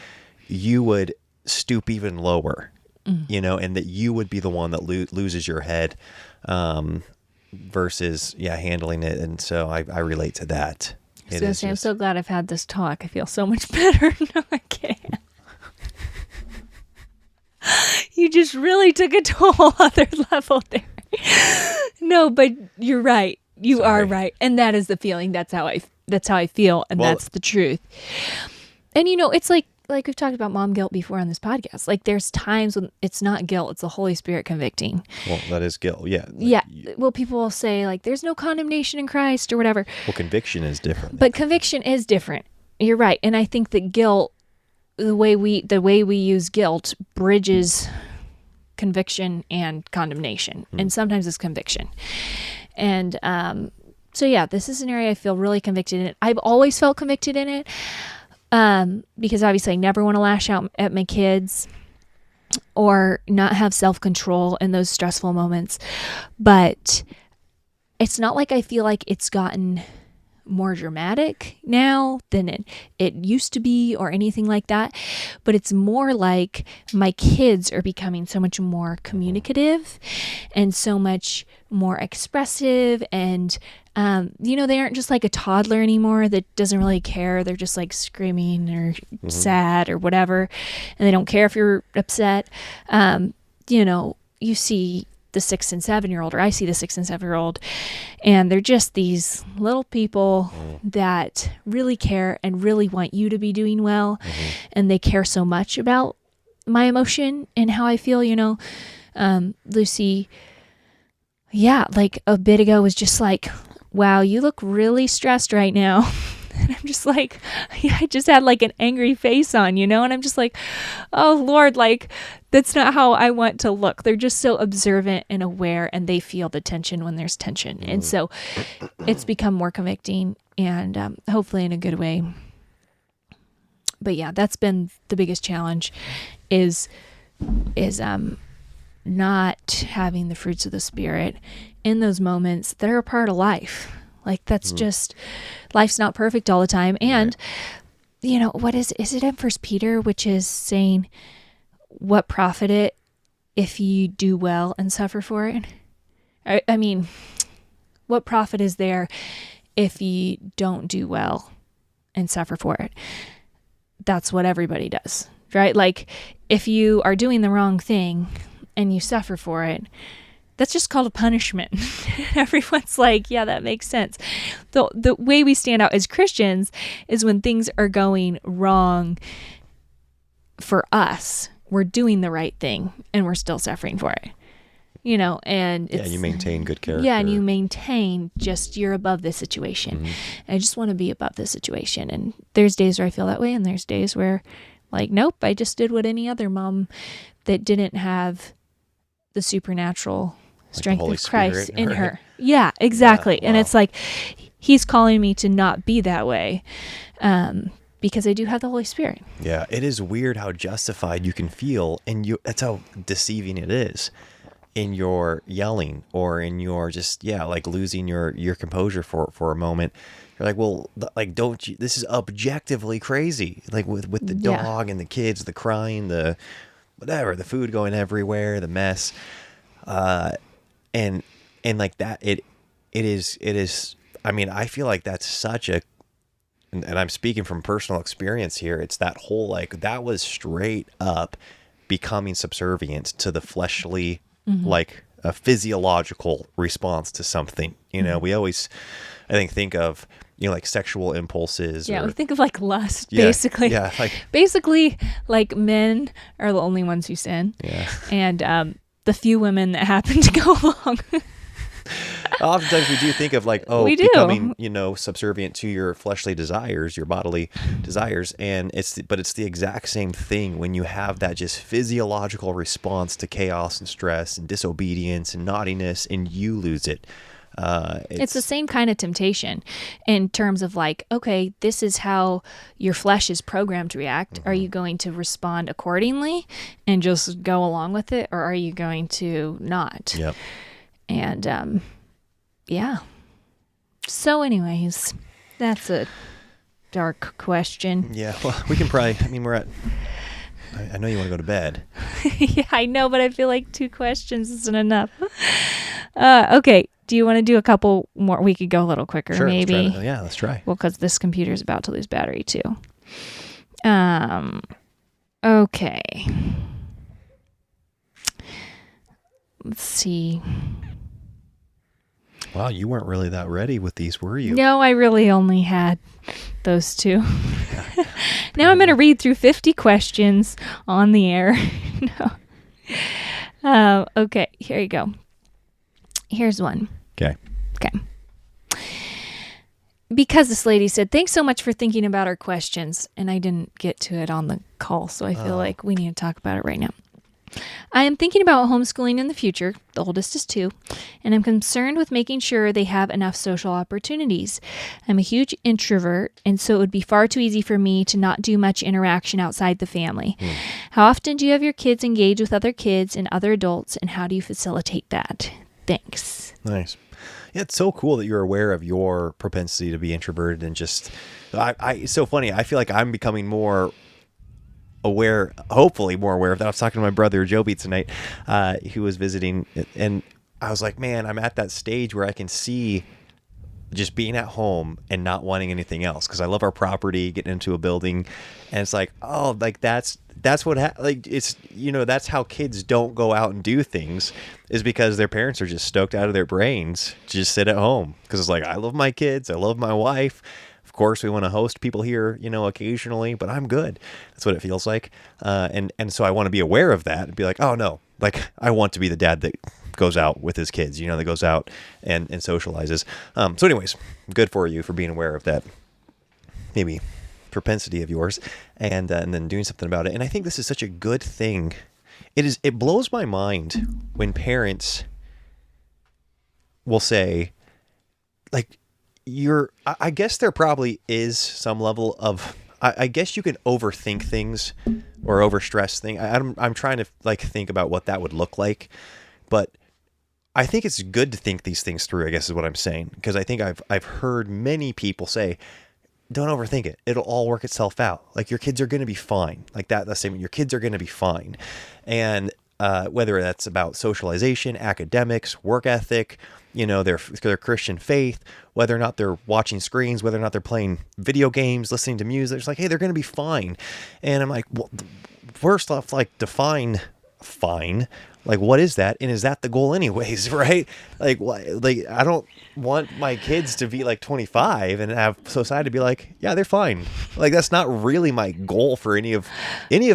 you would stoop even lower, and that you would be the one that loses your head versus handling it. And so I relate to that. I'm so glad I've had this talk. I feel so much better. No, I can't. You just really took it to a whole other level there. No, but you're right. You are right. And that is the feeling. That's how I feel. And that's the truth. And it's like we've talked about mom guilt before on this podcast. Like there's times when it's not guilt, it's the Holy Spirit convicting. Well, that is guilt. Yeah. Yeah. Well, people will say like, there's no condemnation in Christ or whatever. Well, conviction is different. But conviction is different. You're right. And I think that guilt, the way we use guilt bridges conviction and condemnation. And sometimes it's conviction. And so yeah, this is an area I feel really convicted in. I've always felt convicted in it because obviously I never want to lash out at my kids. or not have self-control in those stressful moments. But it's not like I feel like it's gotten more dramatic now than it used to be or anything like that. But it's more like my kids are becoming so much more communicative and so much more expressive. And, they aren't just like a toddler anymore that doesn't really care. They're just like screaming or sad or whatever. And they don't care if you're upset. You see the 6 and 7-year-old, or I see the 6 and 7-year-old, and they're just these little people that really care and really want you to be doing well. And they care so much about my emotion and how I feel, Lucy, like a bit ago was just like, wow, you look really stressed right now. And I'm just like, I just had like an angry face on, and I'm just like, oh Lord, like that's not how I want to look. They're just so observant and aware, and they feel the tension when there's tension. And so it's become more convicting, and hopefully in a good way. But yeah, that's been the biggest challenge is not having the fruits of the Spirit in those moments that are a part of life. Like that's just, life's not perfect all the time. And, what is it in 1 Peter, which is saying, what profit it if you do well and suffer for it? I mean, what profit is there if you don't do well and suffer for it? That's what everybody does, right? Like if you are doing the wrong thing and you suffer for it, that's just called a punishment. Everyone's like, yeah, that makes sense. The way we stand out as Christians is when things are going wrong for us. We're doing the right thing and we're still suffering for it. And it's, you maintain good character. Yeah, and you maintain you're above this situation. I just want to be above this situation. And there's days where I feel that way, and there's days where like, nope, I just did what any other mom that didn't have the supernatural strength of Christ in her. Yeah, exactly. Yeah, wow. And it's like, he's calling me to not be that way because I do have the Holy Spirit. Yeah, it is weird how justified you can feel, and that's how deceiving it is in your yelling or in your just, like losing your composure for a moment. You're like, well, like, don't you, this is objectively crazy. Like with the dog and the kids, the crying, the whatever, the food going everywhere, the mess. And like that, it is, I mean, I feel like that's such a, and I'm speaking from personal experience here. It's that whole, like, that was straight up becoming subservient to the fleshly, like a physiological response to something. We always, I think of, like sexual impulses. Yeah, we think of like lust, basically. Yeah, basically, like men are the only ones who sin. Yeah. And the few women that happen to go along. Oftentimes we do think of like, becoming, subservient to your fleshly desires, your bodily desires. And it's the exact same thing when you have that just physiological response to chaos and stress and disobedience and naughtiness, and you lose it. It's the same kind of temptation in terms of like, okay, this is how your flesh is programmed to react. Are you going to respond accordingly and just go along with it, or are you going to not? Yep. And so anyways, that's a dark question. Yeah, well, we can probably, I know you want to go to bed. Yeah, I know, but I feel like 2 questions isn't enough. Okay. Do you want to do a couple more? We could go a little quicker, sure, maybe. Let's try. Well, because this computer is about to lose battery too. Okay. Let's see. Wow, you weren't really that ready with these, were you? No, I really only had those 2. Now I'm going to read through 50 questions on the air. No. Okay, here you go. Here's one. Okay. Because this lady said, thanks so much for thinking about our questions. And I didn't get to it on the call, so I feel like we need to talk about it right now. I am thinking about homeschooling in the future. The oldest is 2, and I'm concerned with making sure they have enough social opportunities. I'm a huge introvert, and so it would be far too easy for me to not do much interaction outside the family. How often do you have your kids engage with other kids and other adults, and how do you facilitate that? Thanks. Nice. Yeah, it's so cool that you're aware of your propensity to be introverted and just, it's so funny. I feel like I'm becoming more aware, hopefully more aware of that. I was talking to my brother Joby tonight, who was visiting, and I was like, man, I'm at that stage where I can see just being at home and not wanting anything else, because I love our property, getting into a building, and it's like, oh, like that's what like it's, you know, that's how kids don't go out and do things, is because their parents are just stoked out of their brains to just sit at home, because it's like, I love my kids, I love my wife. Of course, we want to host people here, you know, occasionally, but I'm good. That's what it feels like. And so I want to be aware of that and be like, oh no, like I want to be the dad that goes out with his kids, you know, that goes out and socializes. So anyways, good for you for being aware of that maybe propensity of yours, and then doing something about it. And I think this is such a good thing. It blows my mind when parents will say, like, I guess there probably is some level of, I guess you can overthink things or overstress things. I'm trying to like think about what that would look like, but I think it's good to think these things through, I guess is what I'm saying. Because I think I've heard many people say, don't overthink it. It'll all work itself out. Like, your kids are going to be fine. Like that statement, your kids are going to be fine. And whether that's about socialization, academics, work ethic, you know, their Christian faith, whether or not they're watching screens, whether or not they're playing video games, listening to music, it's like, hey, they're going to be fine. And I'm like, well, first off, like, define fine. Like, what is that? And is that the goal anyways, right? Like, I don't want my kids to be like 25 and have society be like, yeah, they're fine. Like, that's not really my goal for any of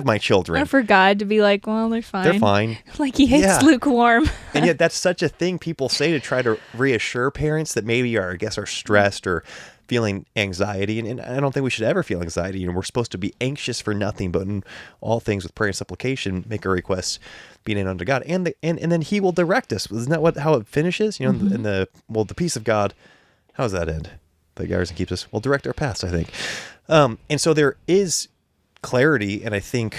my children. Or for God to be like, well, they're fine. They're fine. Like, he hates lukewarm. And yet that's such a thing people say to try to reassure parents that maybe are stressed or feeling anxiety. And I don't think we should ever feel anxiety. You know, we're supposed to be anxious for nothing, but in all things with prayer and supplication, make our requests being unto God, and then He will direct us. Isn't that how it finishes? You know, mm-hmm. The peace of God. How does that end? The guards and keeps us. Will direct our paths, I think. And so there is clarity, and I think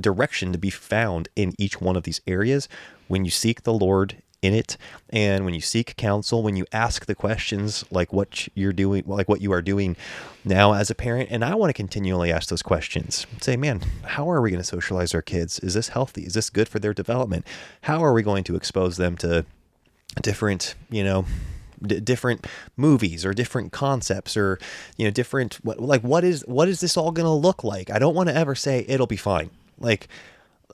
direction to be found in each one of these areas when you seek the Lord in it, and when you seek counsel, when you ask the questions like what you're doing, like what you are doing now as a parent. And I want to continually ask those questions. Say, man, how are we going to socialize our kids? Is this healthy? Is this good for their development? How are we going to expose them to different, different movies or different concepts, or, different, what is this all going to look like? I don't want to ever say it'll be fine. Like,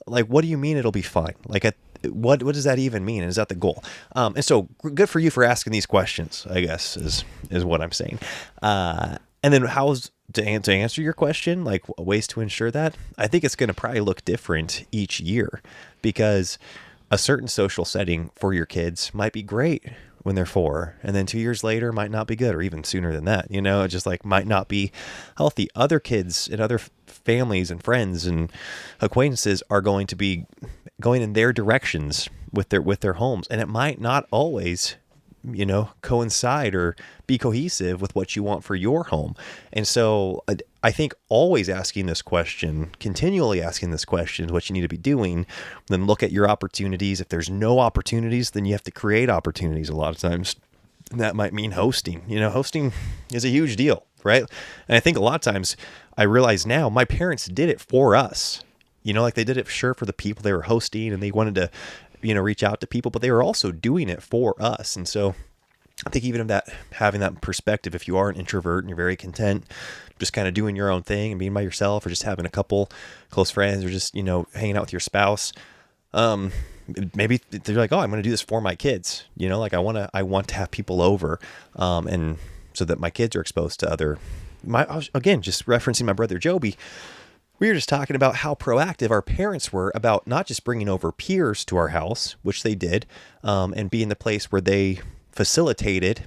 what do you mean it'll be fine? Like, what does that even mean? And is that the goal? And so good for you for asking these questions, I guess, is what I'm saying. And then to answer your question, like ways to ensure that, I think it's going to probably look different each year, because a certain social setting for your kids might be great when they're 4, and then 2 years later might not be good, or even sooner than that, it just like might not be healthy. Other kids and other families and friends and acquaintances are going to be going in their directions with their homes, and it might not always coincide or be cohesive with what you want for your home. And so I think always asking this question, continually asking this question is what you need to be doing. Then look at your opportunities. If there's no opportunities, then you have to create opportunities a lot of times. And that might mean hosting. Hosting is a huge deal, right? And I think a lot of times I realize now my parents did it for us. Like they did it for the people they were hosting, and they wanted to, reach out to people, but they were also doing it for us. And so I think even of that, having that perspective, if you are an introvert and you're very content, just kind of doing your own thing and being by yourself, or just having a couple close friends, or just, hanging out with your spouse, maybe they're like, oh, I'm going to do this for my kids. Like I want to have people over, and so that my kids are exposed to again, just referencing my brother Joby. We were just talking about how proactive our parents were about not just bringing over peers to our house, which they did, and being the place where they facilitated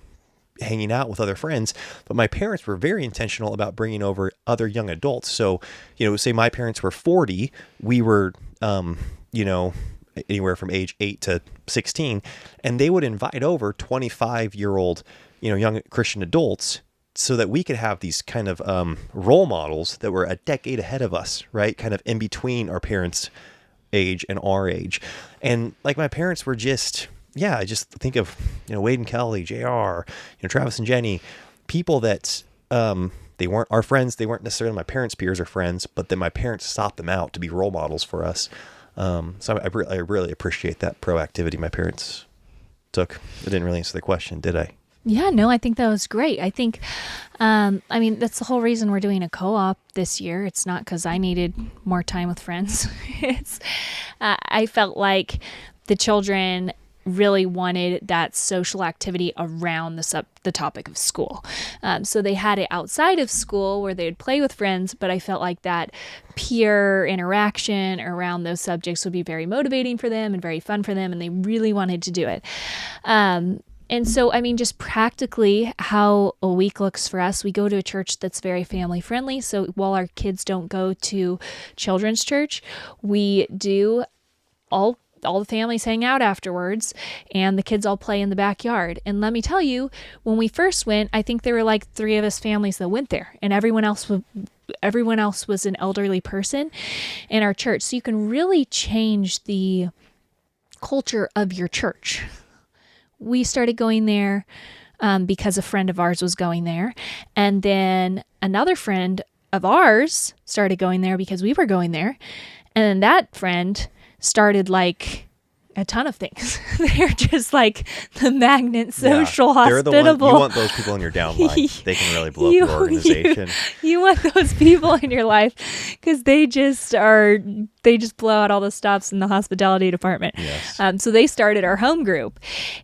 hanging out with other friends, but my parents were very intentional about bringing over other young adults. So, say my parents were 40, we were, anywhere from age 8 to 16, and they would invite over 25-year-old, young Christian adults so that we could have these kind of role models that were a decade ahead of us, right? Kind of in between our parents' age and our age. And like my parents were just, I just think of, Wade and Kelly, JR, Travis and Jenny, people that they weren't our friends. They weren't necessarily my parents' peers or friends, but then my parents sought them out to be role models for us. So I really appreciate that proactivity my parents took. I didn't really answer the question, did I? Yeah, no, I think that was great. I think, that's the whole reason we're doing a co-op this year. It's not because I needed more time with friends. I felt like the children really wanted that social activity around the topic of school. So they had it outside of school where they would play with friends, but I felt like that peer interaction around those subjects would be very motivating for them and very fun for them, and they really wanted to do it. And so, just practically how a week looks for us, we go to a church that's very family friendly. So while our kids don't go to children's church, we do all the families hang out afterwards, and the kids all play in the backyard. And let me tell you, when we first went, I think there were like 3 of us families that went there, and everyone else was an elderly person in our church. So you can really change the culture of your church. We started going there because a friend of ours was going there. And then another friend of ours started going there because we were going there. And then that friend started like a ton of things. They're just like the magnet, social, hospitable. You want those people in your downline. They can really blow up your organization. You want those people in your life because they just blow out all the stops in the hospitality department. Yes. So they started our home group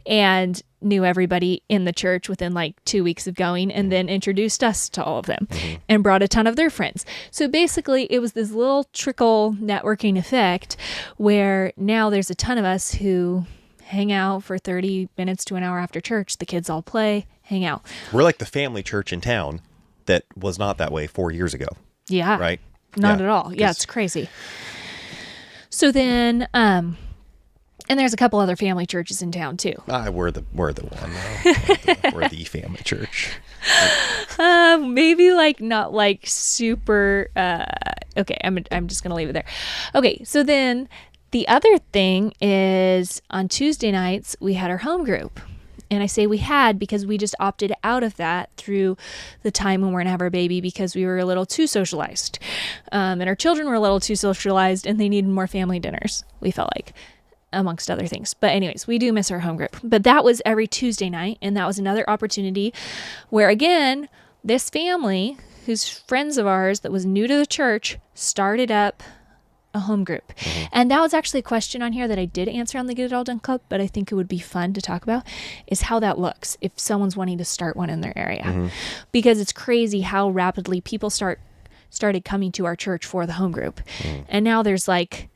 and knew everybody in the church within like 2 weeks of going, and then introduced us to all of them and brought a ton of their friends. So basically it was this little trickle networking effect where now there's a ton of us who hang out for 30 minutes to an hour after church. The kids all play, hang out. We're like the family church in town that was not that way 4 years ago. Yeah. Right? Not at all. Yeah, it's crazy. So then, and there's a couple other family churches in town too. We're the one though. We're the family church. Maybe like not like super. Okay, I'm just gonna leave it there. Okay, so then the other thing is on Tuesday nights we had our home group. And I say we had because we just opted out of that through the time when we're going to have our baby because we were a little too socialized. And our children were a little too socialized and they needed more family dinners, we felt like, amongst other things. But anyways, we do miss our home group. But that was every Tuesday night. And that was another opportunity where, again, this family, who's friends of ours that was new to the church, started up a home group. And that was actually a question on here that I did answer on the Get It All Done Club, but I think it would be fun to talk about, is how that looks if someone's wanting to start one in their area. Because it's crazy how rapidly people started coming to our church for the home group. And now there's like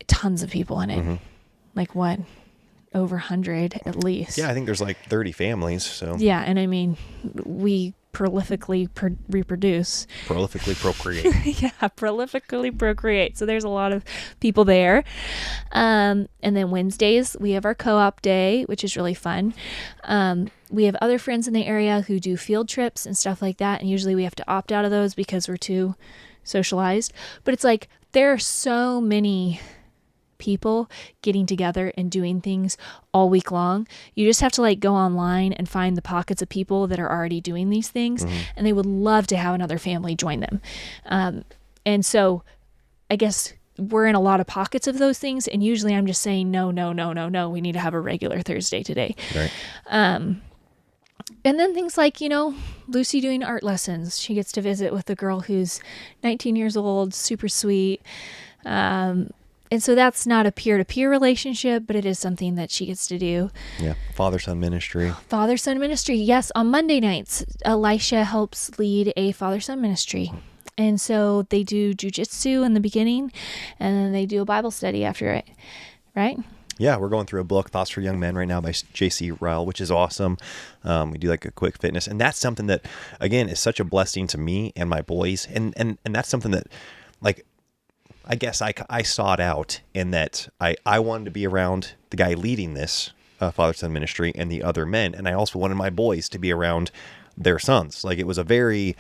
tons of people in it. Like what? Over 100 at least. Yeah, I think there's like 30 families. So yeah, and I mean, we prolifically reproduce. Prolifically procreate. Yeah, prolifically procreate. So there's a lot of people there. And then Wednesdays, we have our co-op day, which is really fun. We have other friends in the area who do field trips and stuff like that. And usually we have to opt out of those because we're too socialized. But it's like there are so many people getting together and doing things all week long. You just have to like go online and find the pockets of people that are already doing these things, and they would love to have another family join them. And so I guess we're in a lot of pockets of those things, and usually I'm just saying no, we need to have a regular Thursday today. Right. And then things like, Lucy doing art lessons. She gets to visit with a girl who's 19 years old, super sweet. And so that's not a peer-to-peer relationship, but it is something that she gets to do. Yeah. Father-son ministry. Father-son ministry. Yes. On Monday nights, Elisha helps lead a father-son ministry. And so they do jujitsu in the beginning, and then they do a Bible study after it. Right? Yeah, we're going through a book, Thoughts for Young Men, right now by J.C. Ryle, which is awesome. We do like a quick fitness. And that's something that, again, is such a blessing to me and my boys. And that's something that, like, I guess I sought out in that I wanted to be around the guy leading this father-son ministry and the other men. And I also wanted my boys to be around their sons. Like, it was a very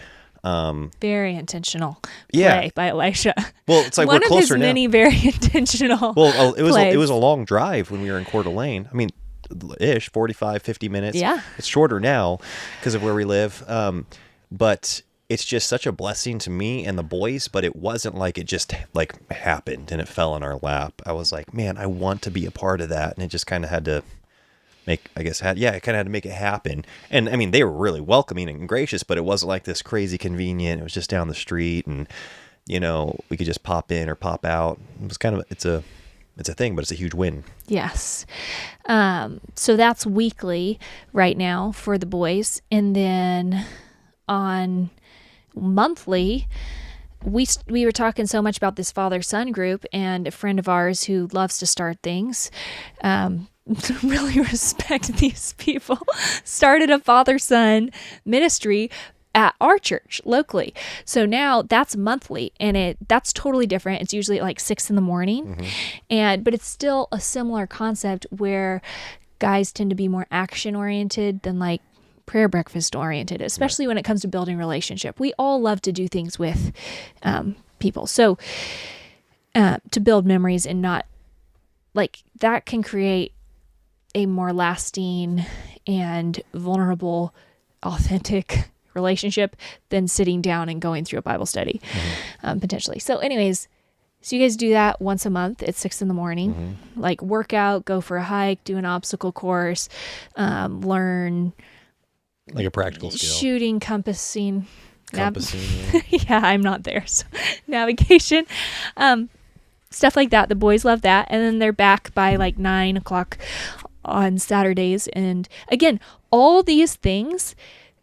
very intentional Yeah. play by Elisha. Well, it's like one we're of closer his now. many very intentional. Well, it was plays. it was a long drive when we were in Coeur d'Alene. I mean, 45, 50 minutes. Yeah. It's shorter now because of where we live. But it's just such a blessing to me and the boys, but it wasn't like it just like happened and it fell in our lap. I was like, man, I want to be a part of that. And it just kind of had to it kind of had to make it happen. And I mean, they were really welcoming and gracious, but it wasn't like this crazy convenient. It was just down the street and, you know, we could just pop in or pop out. It was kind of, it's a thing, but it's a huge win. Yes. So that's weekly right now for the boys. And then on monthly, we were talking so much about this father-son group, and a friend of ours who loves to start things, really respect these people, started a father-son ministry at our church locally. So now that's monthly, and that's totally different. It's usually at like 6 a.m. But it's still a similar concept where guys tend to be more action oriented than like prayer breakfast oriented, especially when it comes to building relationship. We all love to do things with people. So to build memories, and not like that can create a more lasting and vulnerable, authentic relationship than sitting down and going through a Bible study, potentially. So anyways, so you guys do that once a month at 6 a.m, like workout, go for a hike, do an obstacle course, learn Like a practical skill. shooting, compassing. Compassing. Yeah, I'm not there. So navigation, stuff like that. The boys love that. And then they're back by like 9 o'clock on Saturdays. And again, all these things,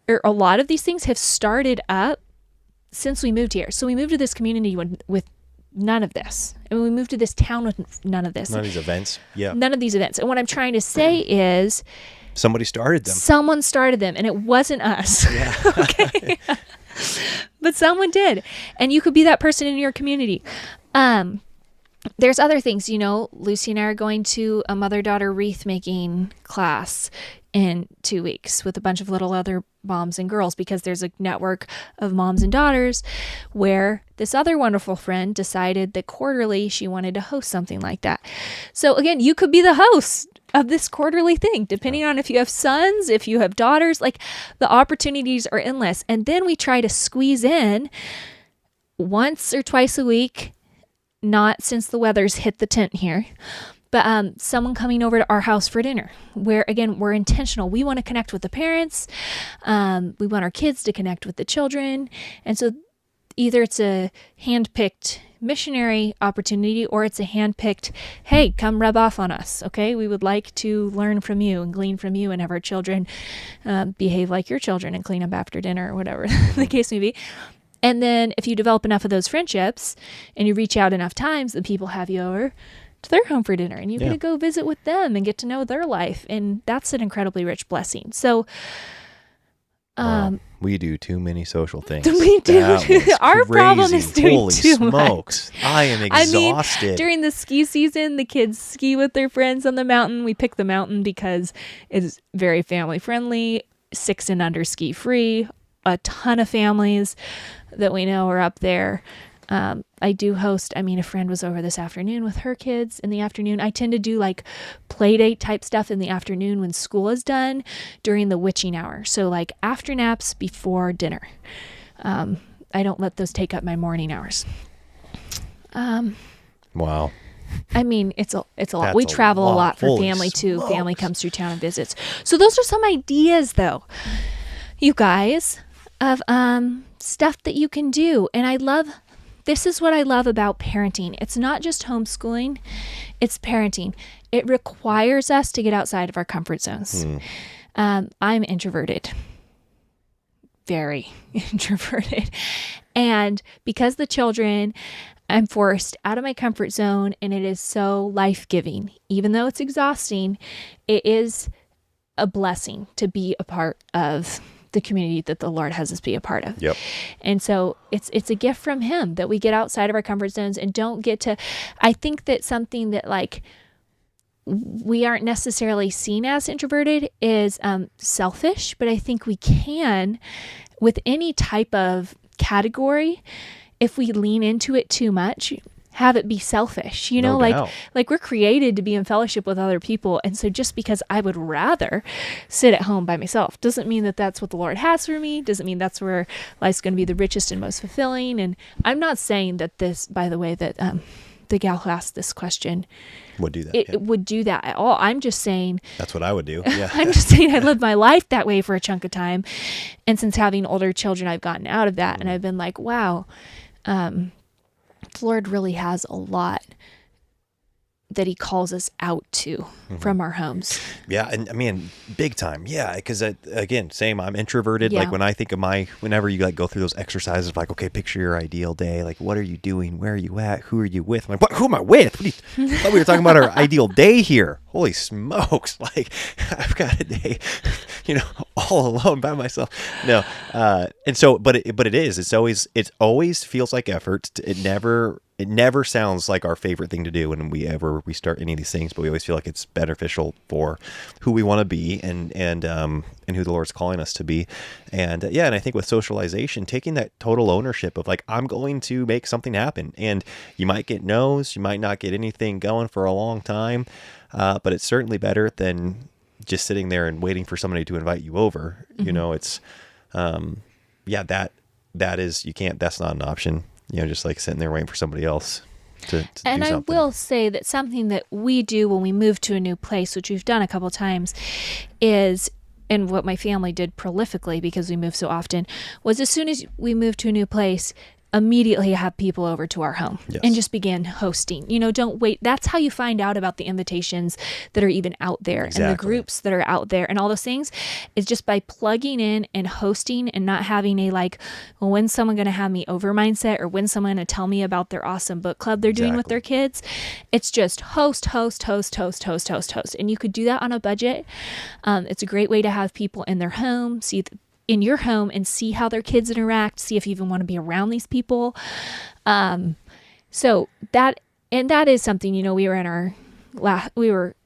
or a lot of these things, have started up since we moved here. So we moved to this community with none of this. And we moved to this town with none of this. None of these events. Yeah. None of these events. And what I'm trying to say is Somebody started them. someone started them, and it wasn't us. Yeah. Okay. But someone did. And you could be that person in your community. There's other things, you know, Lucy and I are going to a mother-daughter wreath making class in 2 weeks with a bunch of little other moms and girls, because there's a network of moms and daughters where this other wonderful friend decided that quarterly she wanted to host something like that. So again, you could be the host of this quarterly thing, depending on if you have sons, if you have daughters. Like, the opportunities are endless. And then we try to squeeze in once or twice a week, not since the weather's hit the tent here, but someone coming over to our house for dinner, where again, we're intentional. We want to connect with the parents. We want our kids to connect with the children. And so either it's a hand-picked missionary opportunity, or it's a hand-picked, hey, come rub off on us. Okay. We would like to learn from you and glean from you, and have our children behave like your children and clean up after dinner, or whatever the case may be. And then if you develop enough of those friendships and you reach out enough times, the people have you over to their home for dinner, and you get to go visit with them and get to know their life. And that's an incredibly rich blessing. So, Wow. We do too many social things. We do. That was Our problem is crazy. doing Holy too smokes. I am exhausted. I mean, during the ski season, the kids ski with their friends on the mountain. We pick the mountain because it's very family friendly, 6 and under ski free. A ton of families that we know are up there. I do host, a friend was over this afternoon with her kids in the afternoon. I tend to do like play date type stuff in the afternoon when school is done, during the witching hour. So like after naps, before dinner. I don't let those take up my morning hours. Wow. It's a lot. That's We a travel a lot. lot for Holy family too. smokes. Family comes through town and visits. So those are some ideas though, you guys, of stuff that you can do. And this is what I love about parenting. It's not just homeschooling, it's parenting. It requires us to get outside of our comfort zones. I'm introverted, very introverted. And because the children, I'm forced out of my comfort zone, and it is so life-giving. Even though it's exhausting, it is a blessing to be a part of the community that the Lord has us be a part of. Yep. And so it's a gift from Him that we get outside of our comfort zones and don't get to, I think that something that like we aren't necessarily seen as introverted is selfish, but I think we can, with any type of category, if we lean into it too much, have it be selfish, No doubt. like we're created to be in fellowship with other people. And so just because I would rather sit at home by myself doesn't mean that that's what the Lord has for me. Doesn't mean that's where life's going to be the richest and most fulfilling. And I'm not saying that this, by the way, that the gal who asked this question Would do that. it would do that at all. I'm just saying, That's what I would do. Yeah. I'm just saying I lived my life that way for a chunk of time. And since having older children, I've gotten out of that. And I've been like, wow, the Lord really has a lot that he calls us out to from our homes. Yeah. And I mean, big time. Yeah. Because again, same, I'm introverted. Yeah. Like when I think of whenever you like go through those exercises of like, okay, picture your ideal day. Like, what are you doing? Where are you at? Who are you with? I'm like, who am I with? I thought we were talking about our ideal day here. Holy smokes. Like I've got a day, all alone by myself. No. And so, but it is, it always feels like effort. It never sounds like our favorite thing to do when we start any of these things, but we always feel like it's beneficial for who we want to be and who the Lord's calling us to be. And and I think with socialization, taking that total ownership of like, I'm going to make something happen, and you might get no's, you might not get anything going for a long time. But it's certainly better than just sitting there and waiting for somebody to invite you over. It's, that is, that's not an option. Just like sitting there waiting for somebody else to and do something. I will say that something that we do when we move to a new place, which we've done a couple times, is, and what my family did prolifically because we move so often, was as soon as we moved to a new place, immediately have people over to our home and just begin hosting. Don't wait. That's how you find out about the invitations that are even out there and the groups that are out there and all those things, is just by plugging in and hosting and not having a like, well, when's someone going to have me over mindset, or when's someone going to tell me about their awesome book club they're doing with their kids. It's just host. And you could do that on a budget. It's a great way to have people in their home, in your home, and see how their kids interact, see if you even want to be around these people. So that is something, we were in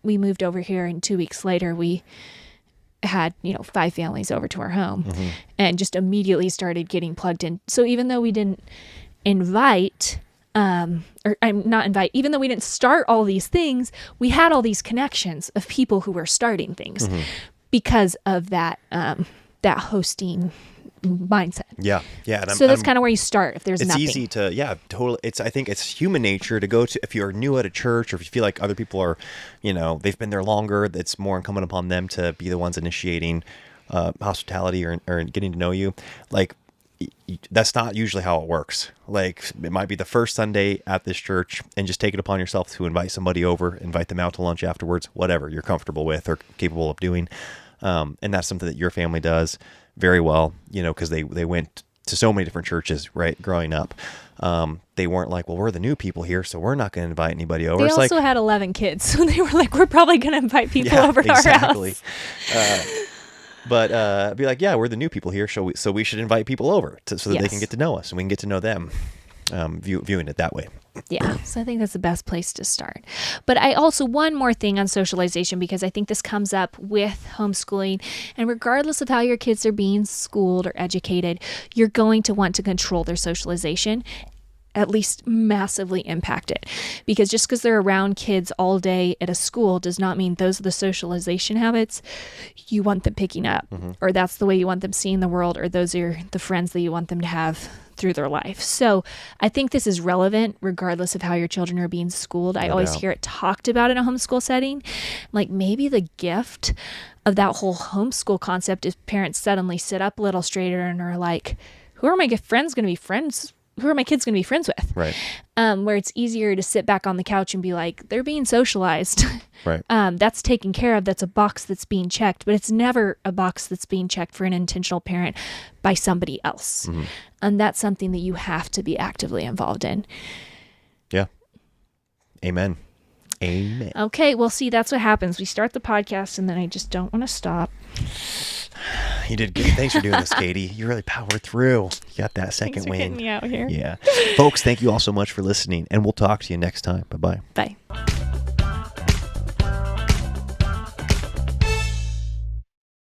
we moved over here, and 2 weeks later we had, 5 families over to our home and just immediately started getting plugged in. So even though we didn't even though we didn't start all these things, we had all these connections of people who were starting things because of that, that hosting mindset. Yeah. And so that's kind of where you start if there's it's nothing. It's easy to, totally. I think it's human nature to go to, if you're new at a church, or if you feel like other people are, they've been there longer, it's more incumbent upon them to be the ones initiating hospitality or getting to know you. Like, that's not usually how it works. Like, it might be the first Sunday at this church, and just take it upon yourself to invite somebody over, invite them out to lunch afterwards, whatever you're comfortable with or capable of doing. And that's something that your family does very well, because they went to so many different churches, right, growing up. They weren't like, well, we're the new people here, so we're not going to invite anybody over. They It's also had 11 kids, so they were like, we're probably going to invite people over to our house. But be like, yeah, we're the new people here, so we should invite people over so that they can get to know us, and we can get to know them, viewing it that way. Yeah, so I think that's the best place to start. But I also, one more thing on socialization, because I think this comes up with homeschooling, and regardless of how your kids are being schooled or educated, you're going to want to control their socialization, at least massively impact it. Because just because they're around kids all day at a school does not mean those are the socialization habits you want them picking up, or that's the way you want them seeing the world, or those are the friends that you want them to have through their life. So I think this is relevant regardless of how your children are being schooled. I always hear it talked about in a homeschool setting. Like, maybe the gift of that whole homeschool concept is parents suddenly sit up a little straighter and are like, who are my friends going to be friends? Who are my kids going to be friends with? Right. Where it's easier to sit back on the couch and be like, they're being socialized. Right. That's taken care of. That's a box that's being checked, but it's never a box that's being checked for an intentional parent by somebody else. And that's something that you have to be actively involved in. Yeah. Amen. Okay. Well, see, that's what happens. We start the podcast and then I just don't want to stop. You did good. Thanks for doing this, Katie. You really powered through. You got that second Thanks for win. getting me out here. Yeah. Folks, thank you all so much for listening, and we'll talk to you next time. Bye-bye. Bye.